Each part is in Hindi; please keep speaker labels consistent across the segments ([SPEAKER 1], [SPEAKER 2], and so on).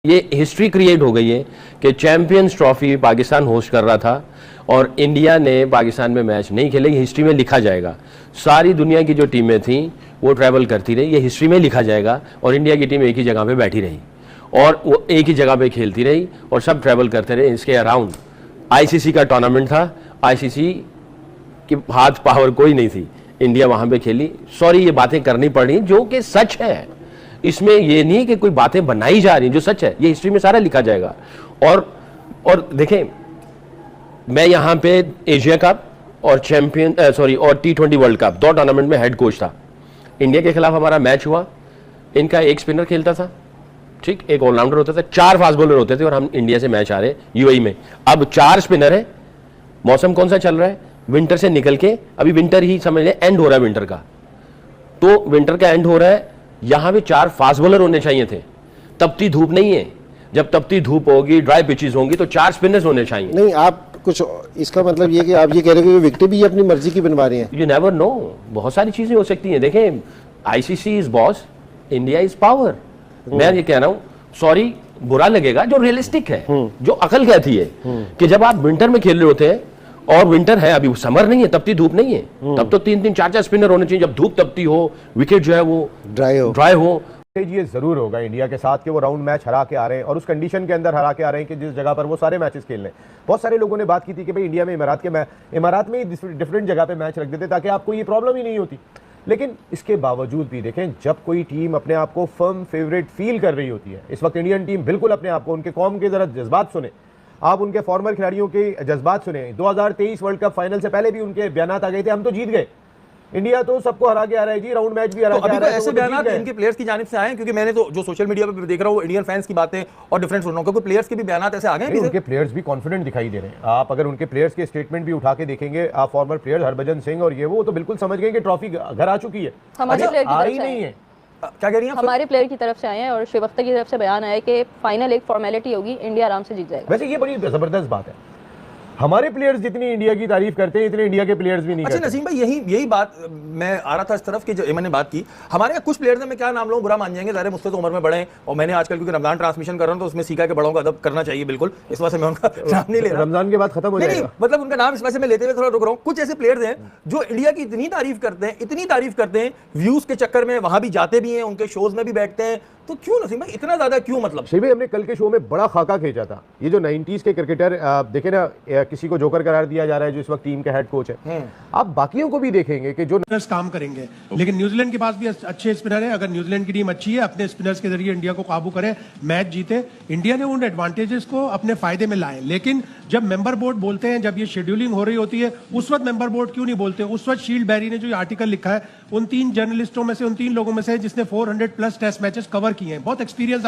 [SPEAKER 1] ये हिस्ट्री क्रिएट हो गई है कि चैंपियंस ट्रॉफी पाकिस्तान होस्ट कर रहा था और इंडिया ने पाकिस्तान में मैच नहीं खेले। हिस्ट्री में लिखा जाएगा। सारी दुनिया की जो टीमें थीं वो ट्रैवल करती रही, ये हिस्ट्री में लिखा जाएगा। और इंडिया की टीम एक ही जगह पे बैठी रही और वो एक ही जगह पे खेलती रही और सब ट्रैवल करते रहे। इसके अराउंड आईसीसी का टूर्नामेंट था, आईसीसी की हाथ पावर कोई नहीं थी, इंडिया वहाँ पे खेली। सॉरी, ये बातें करनी पड़ी जो कि सच है। इसमें ये नहीं कि कोई बातें बनाई जा रही, जो सच है ये हिस्ट्री में सारा लिखा जाएगा। और देखें, मैं यहाँ पे एशिया कप और और T20 वर्ल्ड कप दो टूर्नामेंट में हेड कोच था। इंडिया के खिलाफ हमारा मैच हुआ, इनका एक स्पिनर खेलता था, ठीक, एक ऑलराउंडर होता था, 4 फास्ट बॉलर होते थे और हम इंडिया से मैच आ रहे यूएई में। अब 4 स्पिनर है। मौसम कौन सा चल रहा है? विंटर से निकल के अभी विंटर ही समझ लें, एंड हो रहा है विंटर का, तो विंटर का एंड हो रहा है। यहां पे 4 फास्ट बॉलर होने चाहिए थे। तपती धूप नहीं है, जब तपती धूप होगी, ड्राई पिचेस होंगी तो 4 स्पिनर्स होने चाहिए।
[SPEAKER 2] नहीं, आप कुछ इसका मतलब ये कि आप ये कह रहे हैं कि विकेट भी अपनी मर्जी की बनवा रहे हैं।
[SPEAKER 1] यू नेवर नो, बहुत सारी चीजें हो सकती हैं। देखें, ICC is boss, India is power. मैं ये कह रहा हूं, सॉरी बुरा लगेगा, जो रियलिस्टिक है, जो अकल कहती है कि जब आप विंटर में खेल रहे होते हैं और विंटर है, अभी समर नहीं है, तपती धूप नहीं है, तब तो 3-3 4-4 स्पिनर होने चाहिए। जब धूप तपती हो, विकेट जो है वो ड्राई हो।
[SPEAKER 3] ये जरूर होगा इंडिया के साथ कि वो राउंड मैच हरा के आ रहे हैं और उस कंडीशन के अंदर हरा के आ रहे हैं कि जिस जगह पर वो सारे मैचेस खेल रहे हैं। बहुत सारे लोगों ने बात की थी कि भाई इंडिया में इमारात में डिफरेंट जगह पे मैच रख देते ताकि आपको ये प्रॉब्लम ही नहीं होती। लेकिन इसके बावजूद भी देखें, जब कोई टीम अपने आप को फर्म फेवरेट फील कर रही होती है, इस वक्त इंडियन टीम बिल्कुल अपने आप को, उनके कौम के जरा जज्बात सुने, आप उनके फॉर्मर खिलाड़ियों के जज्बात सुने। 2023 वर्ल्ड कप फाइनल से पहले भी उनके बयान आ गए थे, हम तो जीत गए, इंडिया तो सबको हरा के आ रहा है जी, राउंड मैच भी हरा के आ रहा है।
[SPEAKER 4] ऐसे बयान इनके प्लेयर्स की जानिब से आए हैं, क्योंकि मैंने तो जो सोशल मीडिया पे देख रहा हूं इंडियन फैंस की बातें और डिफरेंट सुन रहा हूं, क्योंकि प्लेयर्स के भी बयान ऐसे आ गए हैं।
[SPEAKER 3] उनके प्लेयर्स भी कॉन्फिडेंट दिखाई दे रहे हैं। आप अगर उनके प्लेयर्स के स्टेटमेंट भी उठा के देखेंगे, आप फॉर्मर प्लेयर हरभजन सिंह और ये वो तो बिल्कुल समझ गए कि ट्रॉफी घर आ चुकी है, आई नहीं है।
[SPEAKER 4] क्या कह रही हैं?
[SPEAKER 5] हमारे प्लेयर की तरफ से आए हैं और शिव अख्तर की तरफ से बयान आया कि फाइनल एक फॉर्मेलिटी होगी, इंडिया आराम से जीत जाएगा।
[SPEAKER 3] वैसे ये बड़ी जबरदस्त बात है। हमारे प्लेयर्स जितनी इंडिया की तारीफ करते हैं, इतने इंडिया के प्लेयर्स भी नहीं करते।
[SPEAKER 4] अच्छा नसीम भाई, यही बात मैं आ रहा था इस तरफ की, जो मैंने बात की, हमारे यहाँ कुछ प्लेयर्स हैं, मैं क्या नाम लूं, बुरा मान जाएंगे, ज़ाहिर मुझसे तो उम्र में बड़े हैं और मैंने आजकल क्योंकि रमजान ट्रांसमिशन कर रहा हूं तो उसमें सीखा कि बड़ों का अदब करना चाहिए, बिल्कुल, इस वजह से मैं उनका नाम नहीं ले रहा।
[SPEAKER 3] रमजान के बाद खत्म हो जाएगा,
[SPEAKER 4] मतलब उनका नाम इस वजह से मैं लेते हुए थोड़ा रुक रहा हूँ। कुछ ऐसे प्लेयर्स हैं जो इंडिया की इतनी तारीफ करते हैं, व्यूज के चक्कर में वहां भी जाते भी हैं, उनके शोज में भी बैठते हैं, तो क्यों नसीम भाई इतना ज्यादा क्यों? मतलब
[SPEAKER 3] भाई हमने कल के शो में बड़ा खाका खींचा था। ये जो 90s के क्रिकेटर देखे ना, किसी को जोकर करार दिया जा रहा है जो इस वक्त टीम के हेड कोच है, आप बाकियों को भी देखेंगे कि जो
[SPEAKER 6] काम करेंगे। लेकिन न्यूजीलैंड के पास भी अच्छे स्पिनर है। अगर न्यूजीलैंड की टीम अच्छी है, अपने स्पिनर्स के जरिए इंडिया को काबू करे, मैच जीते, इंडिया ने उन एडवांटेजेस को अपने फायदे में लाए। लेकिन जब मेंबर बोर्ड बोलते हैं, जब ये शेड्यूलिंग हो रही होती है, उस वक्त मेंबर बोर्ड क्यों नहीं बोलते? उस वक्त शील्ड बैरी ने जो आर्टिकल लिखा है, उन 3 जर्नलिस्टों में से, उन 3 लोगों में से जिसने 400+ टेस्ट मैचेस कवर किए हैं, बहुत एक्सपीरियंस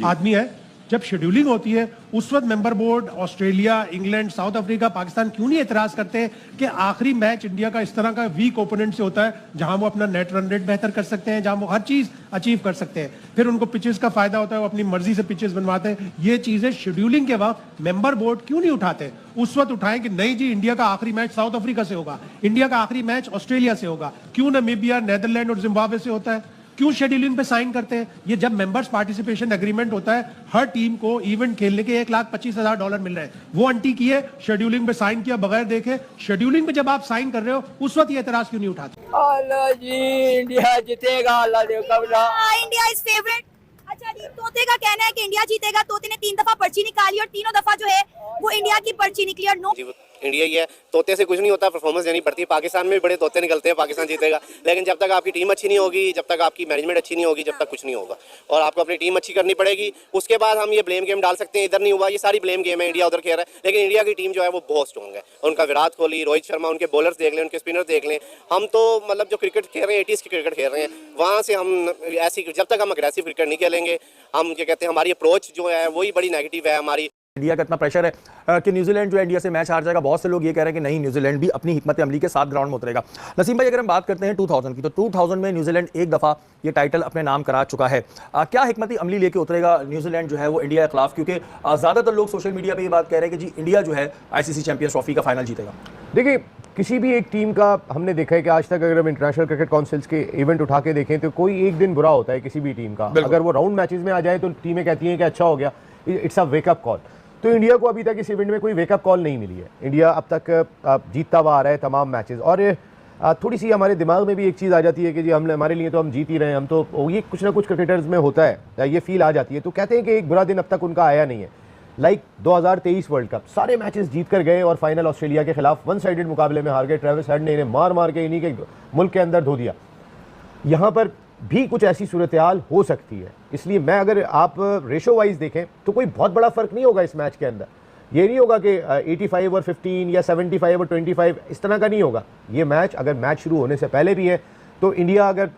[SPEAKER 6] आदमी है। जब शेड्यूलिंग होती है उस वक्त member board Australia, England, south Africa, Pakistan क्यों नहीं एतराज करते हैं कि आखिरी मैच इंडिया का इस तरह का वीक ओपोनेंट से होता है जहां वो अपना नेट रन रेट बेहतर कर सकते हैं, जहां वो हर चीज अचीव कर सकते हैं। फिर उनको पिचेस का फायदा होता है, वो अपनी मर्जी से पिचेस बनवाते हैं। ये चीजें शेड्यूलिंग के वक्त मेंबर बोर्ड क्यों नहीं उठाते? उस वक्त उठाएं कि नहीं जी, इंडिया का आखिरी मैच साउथ अफ्रीका से होगा, इंडिया का आखिरी मैच ऑस्ट्रेलिया से होगा, क्यों नामीबिया, नेदरलैंड और जिम्बाब्वे से होता है? क्यों शेड्यूलिंग पे साइन करते हैं? ये जब मेंबर्स पार्टिसिपेशन एग्रीमेंट होता है, हर टीम को इवेंट खेलने के $1,25,000 मिल रहे हैं, वो अंटी किए, शेड्यूलिंग पे साइन किया बगैर देखे। शेड्यूलिंग पे जब आप साइन कर रहे हो उस वक्त ये एतराज क्यों नहीं उठाते?
[SPEAKER 7] अल्लाह जी, इंडिया जीतेगा, अल्लाह दे कबला।
[SPEAKER 8] India is favourite. अच्छा जी, तोते का कहना है कि इंडिया जीतेगा। तोते ने 3 दफा पर्ची निकाली और तीनों दफा जो है वो इंडिया की पर्ची निकली और नो
[SPEAKER 9] इंडिया ही है। तोते से कुछ नहीं होता, परफॉर्मेंस देनी पड़ती है। पाकिस्तान में भी बड़े तोते निकलते हैं, पाकिस्तान जीतेगा, लेकिन जब तक आपकी टीम अच्छी नहीं होगी, जब तक आपकी मैनेजमेंट अच्छी नहीं होगी, जब तक कुछ नहीं होगा। और आपको अपनी टीम अच्छी करनी पड़ेगी, उसके बाद हम ये ब्लेम गेम डाल सकते हैं, इधर नहीं हुआ, ये सारी ब्लेम गेम है, इंडिया उधर खेल रहा है। लेकिन इंडिया की टीम जो है वो बहुत स्ट्रॉन्ग है। उनका विराट कोहली, रोहित शर्मा, उनके बॉलर्स देख लें, उनके स्पिनर देख लें। हम तो मतलब जो क्रिकेट खेल रहे हैं, 80s की क्रिकेट खेल रहे हैं, वहाँ से हम ऐसी, जब तक हम अग्रेसिव क्रिकेट नहीं खेलेंगे, हम क्या कहते हैं, हमारी अप्रोच जो है वही बड़ी नेगेटिव है हमारी।
[SPEAKER 4] इंडिया का इतना प्रेशर है कि न्यूजीलैंड जो है इंडिया से मैच हार जाएगा। बहुत से लोग ये कह रहे हैं कि नहीं, न्यूजीलैंड भी अपनी हिकमत अमली के साथ ग्राउंड में उतरेगा। नसीम भाई, अगर हम बात करते हैं 2000 की, तो 2000 में न्यूजीलैंड एक दफ़ा ये टाइटल अपने नाम करा चुका है। क्या हिकमती अमली लेके उतरेगा न्यूजीलैंड जो है वो इंडिया के खिलाफ? क्योंकि ज़्यादातर लोग सोशल मीडिया पर ये बात कह रहे हैं कि जी इंडिया जो है ICC चैंपियंस ट्रॉफी का फाइनल जीतेगा।
[SPEAKER 3] देखिए, किसी भी एक टीम का हमने देखा है कि आज तक अगर हम इंटरनेशनल क्रिकेट काउंसिल्स के इवेंट उठा के देखें तो कोई एक दिन बुरा होता है किसी भी टीम का। अगर वो राउंड मैचेस में आ जाए तो टीमें कहती हैं कि अच्छा हो गया, इट्स अ वेकअप कॉल। तो इंडिया को अभी तक इस इवेंट में कोई वेकअप कॉल नहीं मिली है। इंडिया अब तक जीतता हुआ आ रहा है तमाम मैचेस, और थोड़ी सी हमारे दिमाग में भी एक चीज़ आ जाती है कि जी हमारे लिए तो हम जीत ही रहे हैं, हम तो ये कुछ ना कुछ क्रिकेटर्स में होता है, ये फील आ जाती है। तो कहते हैं कि एक बुरा दिन अब तक उनका आया नहीं है। लाइक 2023 वर्ल्ड कप, सारे मैचेस जीत कर गए और फाइनल ऑस्ट्रेलिया के खिलाफ वन साइडेड मुकाबले में हार गए। ट्रेविस हेड ने इन्हें मार मार के इन्हीं के मुल्क के अंदर धो दिया। यहाँ पर भी कुछ ऐसी सूरत हाल हो सकती है, इसलिए मैं अगर आप रेशो वाइज देखें तो कोई बहुत बड़ा फर्क नहीं होगा इस मैच के अंदर। ये नहीं होगा कि 85 और 15 या 75 और 25, इस तरह का नहीं होगा। ये मैच अगर मैच शुरू होने से पहले भी है तो इंडिया अगर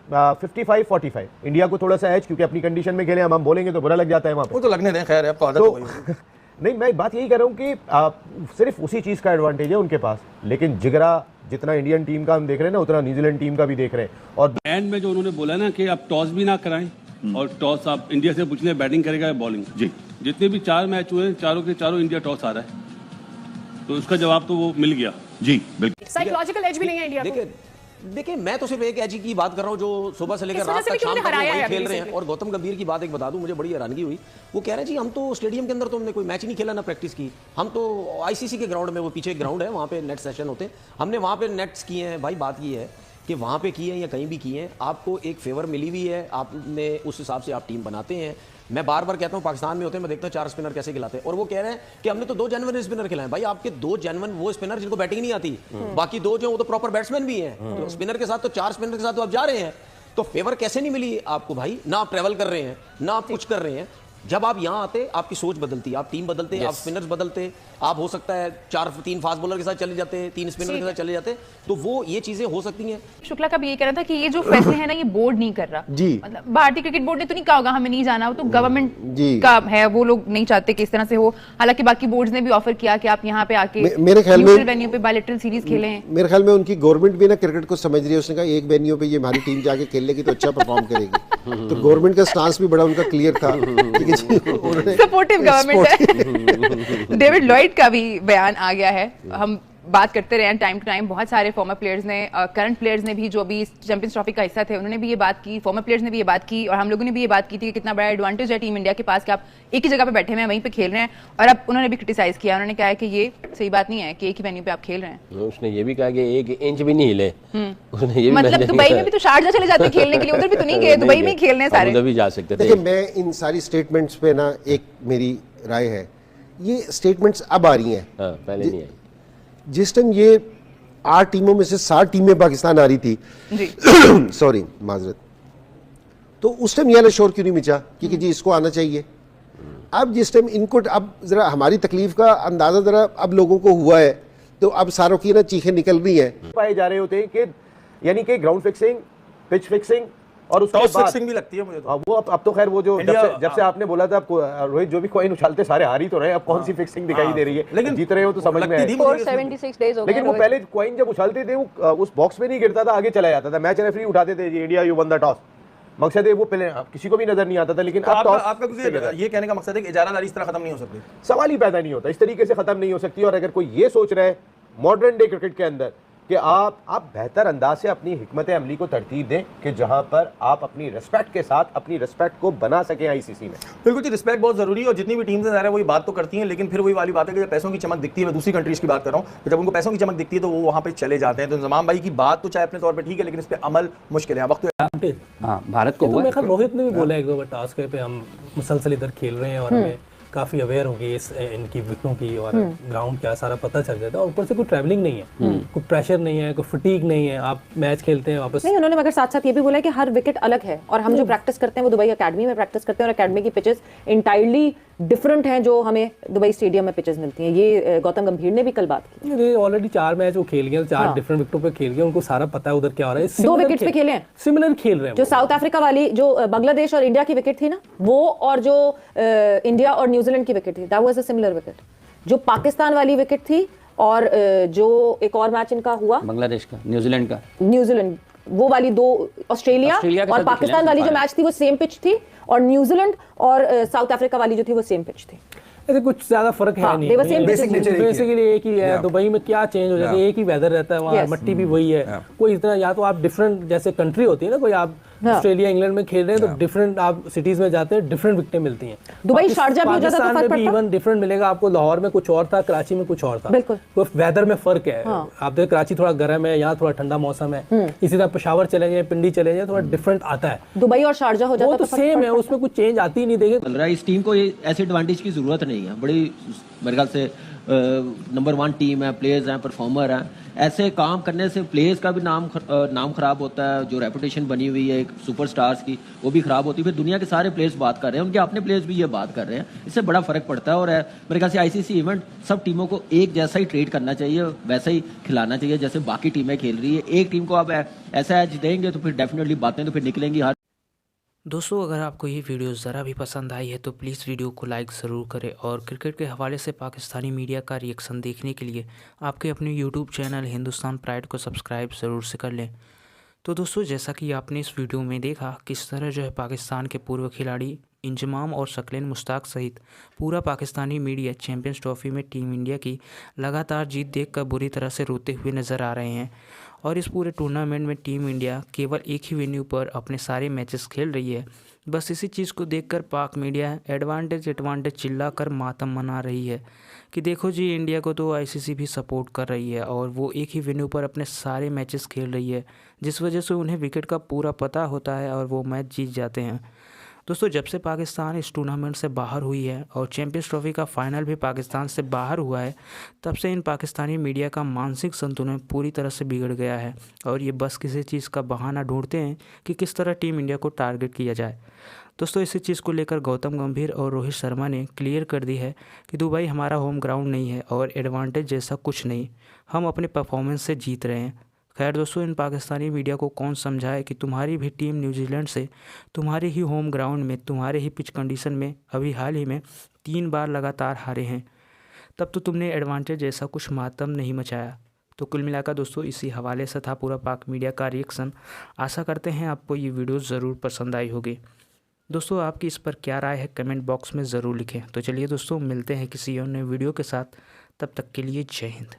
[SPEAKER 3] 55-45 इंडिया को थोड़ा सा एज, क्योंकि अपनी कंडीशन में खेले, हम बोलेंगे तो बुरा लग जाता है वहाँ पे।
[SPEAKER 4] वो तो लगने दें, खैर आपको आदत हो गई।
[SPEAKER 3] नहीं, मैं बात यही कर रहा हूँ कि सिर्फ उसी चीज़ का एडवांटेज है उनके पास, लेकिन जिगरा जितना इंडियन टीम का हम देख रहे हैं ना, उतना न्यूजीलैंड टीम का भी देख रहे हैं। और
[SPEAKER 10] एंड में जो उन्होंने बोला ना कि आप टॉस भी ना कराएं और टॉस आप इंडिया से पूछ लें बैटिंग करेगा या बॉलिंग। जी, जितने भी 4 मैच हुए चारों के चारों इंडिया टॉस आ रहा है, तो उसका जवाब तो वो मिल गया। जी बिल्कुल,
[SPEAKER 8] साइकोलॉजिकल एज भी नहीं है इंडिया को।
[SPEAKER 11] देखिए, मैं तो सिर्फ एक एज की बात कर रहा हूँ जो सुबह से लेकर रात तक शाम तक वही खेल रहे हैं। और गौतम गंभीर की बात एक बता दूं, मुझे बड़ी हैरानगी हुई। वो कह रहे हैं जी हम तो स्टेडियम के अंदर तो हमने कोई मैच नहीं खेला, ना प्रैक्टिस की, हम तो ICC के ग्राउंड में, वो पीछे एक ग्राउंड है वहाँ पे नेट सेशन होते हैं, हमने वहाँ पे नेट्स किए हैं। भाई बात ये है कि वहाँ पे किए हैं या कहीं भी किए हैं, आपको एक फेवर मिली हुई है, आपने उस हिसाब से आप टीम बनाते हैं। मैं बार बार कहता हूँ, पाकिस्तान में होते हैं, मैं देखता हूँ 4 स्पिनर कैसे खिलाते हैं, और वो कह रहे हैं कि हमने तो 2 जेन्युइन स्पिनर खिलाए। भाई आपके 2 जेन्युइन वो स्पिनर जिनको बैटिंग नहीं आती, बाकी 2 जो वो तो प्रॉपर बैट्समैन भी हैं। तो स्पिनर के साथ तो 4 स्पिनर के साथ तो आप जा रहे हैं, तो फेवर कैसे नहीं मिली आपको भाई? ना आप ट्रेवल कर रहे हैं, ना आप कुछ कर रहे हैं। जब आप यहाँ आते, आपकी सोच बदलती, आप टीम बदलते, आप स्पिनर्स बदलते, आप हो सकता है 3 फास्ट बॉलर के साथ चले जाते, 3 स्पिनर के साथ चले जाते, तो वो ये चीजें हो सकती हैं।
[SPEAKER 5] शुक्ला का भी ये कहना था कि ये जो फैसले हैं ना, ये बोर्ड नहीं कर रहा।
[SPEAKER 2] जी,
[SPEAKER 5] मतलब भारतीय क्रिकेट बोर्ड ने तो नहीं कहा होगा हमें नहीं जाना, वो तो गवर्नमेंट का है, वो लोग नहीं चाहते कि इस तरह से हो। हालांकि बाकी बोर्ड्स ने भी ऑफर किया कि आप यहाँ पे आके
[SPEAKER 2] मेरे ख्याल में
[SPEAKER 5] वेन्यू पे बायलैटरल सीरीज खेलें।
[SPEAKER 2] मेरे ख्याल में उनकी गवर्नमेंट भी ना क्रिकेट को समझ रही है। उसने कहा एक वेन्यू पे ये हमारी टीम जाके खेल लेगी तो अच्छा परफॉर्म करेगी। तो गवर्नमेंट का स्टांस भी बड़ा उनका क्लियर था।
[SPEAKER 5] सपोर्टिव गवर्नमेंट है। डेविड लॉयड का भी बयान आ गया है। हम बात करते रहे हैं टाइम टू टाइम, बहुत सारे फॉर्मर प्लेयर्स ने, करंट प्लेयर्स ने भी, जो भी चैंपियंस ट्रॉफी का हिस्सा थे, उन्होंने भी ये बात की, फॉर्मर प्लेयर्स ने भी ये बात की, और हम लोगों ने भी ये बात की थी कि कितना बड़ा एडवांटेज है टीम इंडिया के पास कि आप एक ही जगह पे बैठे हुए हैं, वहीं पे खेल रहे हैं। और अब उन्होंने भी क्रिटिसाइज किया, उन्होंने कहा है कि ये सही बात नहीं है कि एक ही वेन्यू पे आप खेल रहे हैं।
[SPEAKER 1] उसने ये भी कहा कि 1 इंच भी नहीं हिले। उसने ये भी
[SPEAKER 5] मतलब दुबई में भी तो शारजा चले जाते खेलने के लिए, उधर भी तो नहीं गए, दुबई में ही खेलने सारे,
[SPEAKER 1] उधर भी जा सकते थे।
[SPEAKER 2] देखिए, मैं इन सारी स्टेटमेंट्स पे ना एक मेरी राय है, ये स्टेटमेंट्स अब आ रही हैं,
[SPEAKER 1] पहले नहीं आई।
[SPEAKER 2] जिस टाइम ये 8 टीमों में से 7 टीमें पाकिस्तान आ रही थी, सॉरी माजरत, तो उस टाइम ये शोर क्यों नहीं मचा कि जी इसको आना चाहिए। अब जिस टाइम इनको, अब जरा हमारी तकलीफ का अंदाजा जरा अब लोगों को हुआ है, तो अब सारों की ना चीखें निकल रही हैं।
[SPEAKER 3] पाए जा रहे होते हैं कि यानी कि ग्राउंड फिक्सिंग, पिच फिक्सिंग, और उसके बाद
[SPEAKER 4] फिक्सिंग भी लगती है मुझे तो।
[SPEAKER 3] वो अब तो खैर वो जो जब से आपने बोला था रोहित, जो भी कॉइन उछालते सारे हार ही तो रहे, अब कौन सी फिक्सिंग दिखाई दे रही है? लेकिन जीत रहे हो तो समझ में आए।
[SPEAKER 5] 476 डेज हो गए।
[SPEAKER 3] लेकिन वो पहले कॉइन जब उछालते थे वो उस बॉक्स में नहीं गिरता था, आगे चला जाता था। मैच रेफरी उठाते थे, India you one the toss, मकसद है वो पहले किसी को भी नजर नहीं आता था। लेकिन
[SPEAKER 4] तो आपका ये कहने का मकसद है कि इजारादारी इस तरह खत्म नहीं हो सकती,
[SPEAKER 3] सवाल ही पैदा नहीं होता, इस तरीके से खत्म नहीं हो सकती। और अगर कोई ये सोच रहा है मॉडर्न डे क्रिकेट के अंदर कि आप बेहतर अंदाज से अपनी हिकमत अमली को तरतीब दें कि जहां पर आप अपनी रिस्पेक्ट के साथ अपनी रिस्पेक्ट को बना सकें ICC में।
[SPEAKER 4] बिल्कुल जी, रिस्पेक्ट बहुत जरूरी है, और जितनी भी टीम्स हैं वही बात तो करती हैं, लेकिन फिर वही वाली बात है कि जब पैसों की चमक दिखती है, मैं दूसरी कंट्रीज की बात कर रहा हूँ, जब उनको पैसों की चमक दिखती है तो वो वहाँ पे चले जाते हैं। तो इंजमाम भाई की बात तो चाहे अपने तौर पर ठीक है, लेकिन इस पर अमल मुश्किल है। वक्त
[SPEAKER 10] भारत को
[SPEAKER 7] मेरे ख्याल रोहित ने भी बोला एक 2 बार टास्क पे हम मुसलसल इधर खेल रहे हैं और हमें काफी अवेयर हो गई इनकी विकेटों की, और ग्राउंड क्या सारा पता चल जाता है। और ऊपर से कोई ट्रैवलिंग नहीं है, कोई प्रेशर नहीं है, कोई फटीग नहीं है, आप मैच खेलते हैं वापस।
[SPEAKER 5] नहीं, उन्होंने मगर साथ साथ ये भी बोला है कि हर विकेट अलग है, और हम जो प्रैक्टिस करते हैं वो दुबई अकेडमी में प्रैक्टिस करते हैं, और अकेडमी की पिचेस इंटायरली डिफरेंट हैं जो हमें दुबई स्टेडियम में पिचेस मिलती हैं। ये गौतम गंभीर ने भी कल बात की।
[SPEAKER 7] ये ऑलरेडी 4 मैच वो खेल गए, 4 डिफरेंट विकेटों पे खेल गए, उनको सारा पता है उधर क्या हो रहा है।
[SPEAKER 5] 2 विकेट पे खेले हैं,
[SPEAKER 7] सिमिलर खेल रहे हैं।
[SPEAKER 5] जो साउथ अफ्रीका वाली, जो बांग्लादेश और इंडिया की विकेट थी ना, वो और जो इंडिया और
[SPEAKER 12] न्यूजीलैंड की विकेट थी, that was a similar wicket. जो पाकिस्तान वाली विकेट थी और जो एक और मैच इनका हुआ
[SPEAKER 13] बांग्लादेश का,
[SPEAKER 12] न्यूजीलैंड वो वाली दो, ऑस्ट्रेलिया और पाकिस्तान वाली जो मैच थी वो सेम पिच थी, और न्यूजीलैंड और साउथ अफ्रीका वाली जो थी वो सेम पिच थी।
[SPEAKER 7] ऐसे कुछ ज्यादा फर्क है नहीं, बेसिकली एक ही है। दुबई में क्या चेंज हो जाता है, एक ही वेदर रहता है वहाँ, मट्टी भी वही है। कोई इतना, या तो आप डिफरेंट जैसे कंट्री होती है ना, कोई आप ऑस्ट्रेलिया इंग्लैंड में खेल रहे हैं तो डिफरेंट आप सिटीज में जाते हैं, डिफरेंट विकेटें मिलती हैं।
[SPEAKER 12] दुबई शारजा भी हो जाता है,
[SPEAKER 7] पाकिस्तान में भी इवन डिफरेंट मिलेगा आपको। लाहौर में कुछ और था, कराची में कुछ और था,
[SPEAKER 12] बिल्कुल
[SPEAKER 7] वेदर में फर्क है। आप देखो कराची थोड़ा गर्म है, यहाँ थोड़ा ठंडा मौसम है। इसी तरह पेशावर चले जाए, पिंडी चले जाए, थोड़ा डिफरेंट आता है।
[SPEAKER 12] दुबई और शारजा हो जाता है
[SPEAKER 7] तो सेम है, उसमें कुछ चेंज आती ही नहीं। देखिए
[SPEAKER 11] इस टीम को ऐसे एडवांटेज की जरूरत नहीं है। बड़ी मेरे ख्याल से नंबर 1 टीम है, प्लेयर्स हैं, परफॉर्मर हैं। ऐसे काम करने से प्लेयर्स का भी नाम खराब होता है। जो रेपुटेशन बनी हुई है एक सुपरस्टार्स की, वो भी खराब होती है। फिर दुनिया के सारे प्लेयर्स बात कर रहे हैं, उनके अपने प्लेयर्स भी ये बात कर रहे हैं, इससे बड़ा फर्क पड़ता है। और मेरे ख्याल से आईसीसी इवेंट सब टीमों को एक जैसा ही ट्रीट करना चाहिए, वैसा ही खिलाना चाहिए जैसे बाकी टीमें खेल रही है। एक टीम को आप ऐसा एज देंगे तो फिर डेफिनेटली बातें तो फिर निकलेंगी।
[SPEAKER 14] दोस्तों, अगर आपको ये वीडियो ज़रा भी पसंद आई है तो प्लीज़ वीडियो को लाइक ज़रूर करें, और क्रिकेट के हवाले से पाकिस्तानी मीडिया का रिएक्शन देखने के लिए आपके अपने यूट्यूब चैनल हिंदुस्तान प्राइड को सब्सक्राइब ज़रूर से कर लें। तो दोस्तों, जैसा कि आपने इस वीडियो में देखा किस तरह जो है पाकिस्तान के पूर्व खिलाड़ी इंजमाम और शक्लेन मुश्ताक सहित पूरा पाकिस्तानी मीडिया चैंपियंस ट्रॉफी में टीम इंडिया की लगातार जीत देखकर बुरी तरह से रोते हुए नज़र आ रहे हैं। और इस पूरे टूर्नामेंट में टीम इंडिया केवल एक ही वेन्यू पर अपने सारे मैचेस खेल रही है। बस इसी चीज़ को देखकर पाक मीडिया एडवांटेज चिल्ला कर मातम मना रही है कि देखो जी, इंडिया को तो आईसीसी भी सपोर्ट कर रही है और वो एक ही वेन्यू पर अपने सारे मैचेस खेल रही है, जिस वजह से उन्हें विकेट का पूरा पता होता है और वो मैच जीत जाते हैं। दोस्तों, जब से पाकिस्तान इस टूर्नामेंट से बाहर हुई है और चैंपियंस ट्रॉफी का फाइनल भी पाकिस्तान से बाहर हुआ है, तब से इन पाकिस्तानी मीडिया का मानसिक संतुलन पूरी तरह से बिगड़ गया है और ये बस किसी चीज़ का बहाना ढूंढते हैं कि किस तरह टीम इंडिया को टारगेट किया जाए। दोस्तों, इसी चीज़ को लेकर गौतम गंभीर और रोहित शर्मा ने क्लियर कर दी है कि दुबई हमारा होम ग्राउंड नहीं है और एडवांटेज जैसा कुछ नहीं, हम अपने परफॉर्मेंस से जीत रहे हैं। खैर दोस्तों, इन पाकिस्तानी मीडिया को कौन समझाए कि तुम्हारी भी टीम न्यूजीलैंड से तुम्हारे ही होम ग्राउंड में तुम्हारे ही पिच कंडीशन में अभी हाल ही में 3 बार लगातार हारे हैं, तब तो तुमने एडवांटेज जैसा कुछ मातम नहीं मचाया। तो कुल मिलाकर दोस्तों, इसी हवाले से था पूरा पाक मीडिया का रिएक्शन। आशा करते हैं आपको ये वीडियो ज़रूर पसंद आई होगी। दोस्तों, आपकी इस पर क्या राय है कमेंट बॉक्स में ज़रूर लिखें। तो चलिए दोस्तों, मिलते हैं किसी अन्य वीडियो के साथ, तब तक के लिए जय हिंद।